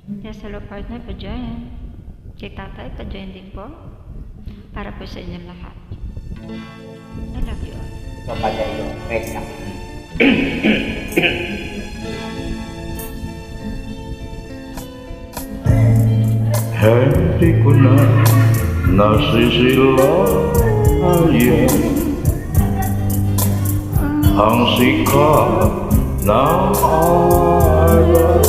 Yes, hello partner, pa-join. Kay tatay, pa-join din po. Para po sa inyo lahat. I love you all. Ito pala yung wait lang. Hindi ko na nasisilayan ang sikat ng araw.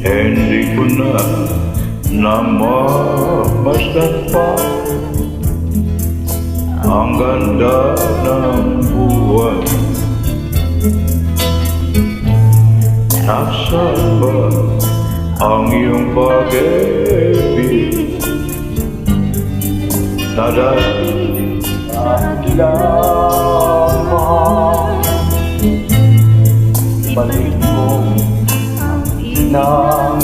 Hindi ko na namamasdan pa ang ganda ng buwan. Nasaan ba ang iyong pag-ibig na dahil lamang balik mo ng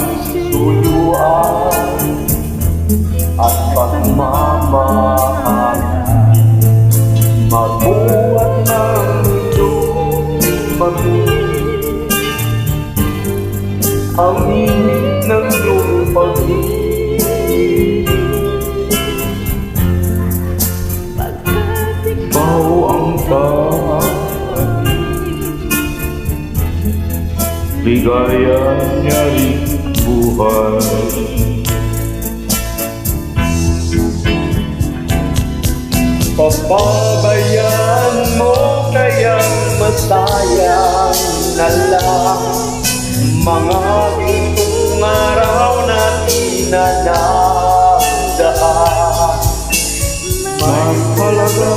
suyuan at pagmamahal magbuhat ng lumamig ang init ng iyong pag-ibig. Ikaw ang ligaya niya'y buhay. Papabayaan mo kayang masayang na lang mga itong araw natin na nagdaan. May halaga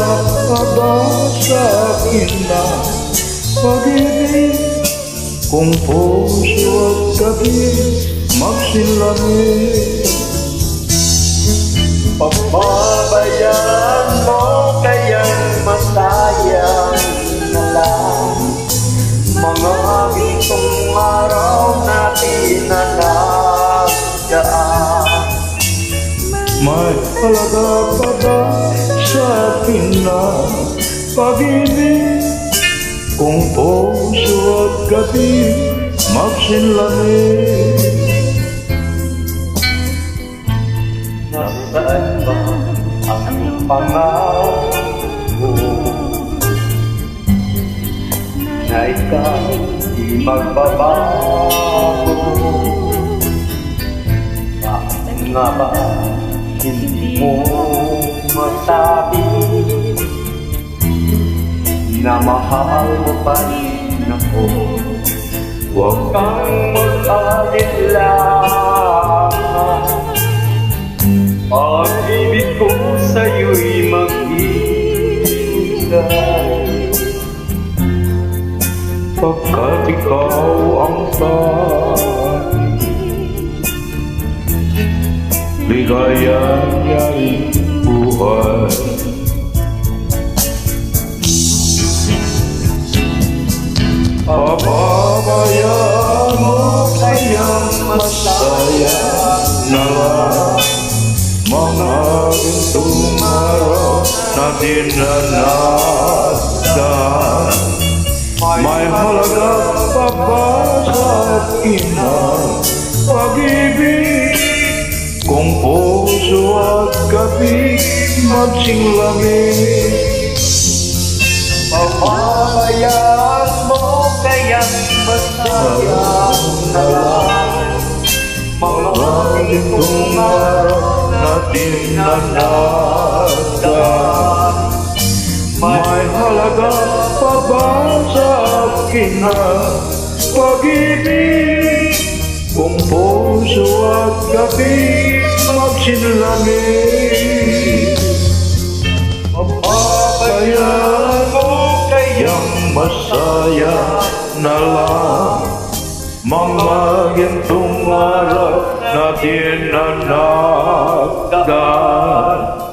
ka ba sa akin na pag-ibig? Kung puso at gabi magsilamig, papabayaan mo kayang masayang na lang mga itong araw natin na nagdaan. May halaga pa ba sa akin na pag-ibig? Kung puso at gabi magsilamig, nasaan ba ang pangako na ikaw di magbabago? Bakit nga ba hindi mo masabi na mahal mo pa rin ako? Huwag kang mag-alala, pag-ibig ko sa'yo'y mag-ibigay, pagkat ikaw ang ligaya niya'y buhay. Papabayaan mo kayang masaya na lang mga gintong araw natin na nagdaan. May halaga pa ba sa akin ang pag-ibig? Kung puso at gabi magsilamig, papabayaan mo kayang masaya na lang mga gintong araw natin na nagdaan. May halaga pa ba sa akin ang pag-ibig? Kung puso at gabi magsilamig, papabayaan mo kayang masaya na lang mga gintong araw natin na nagdaan.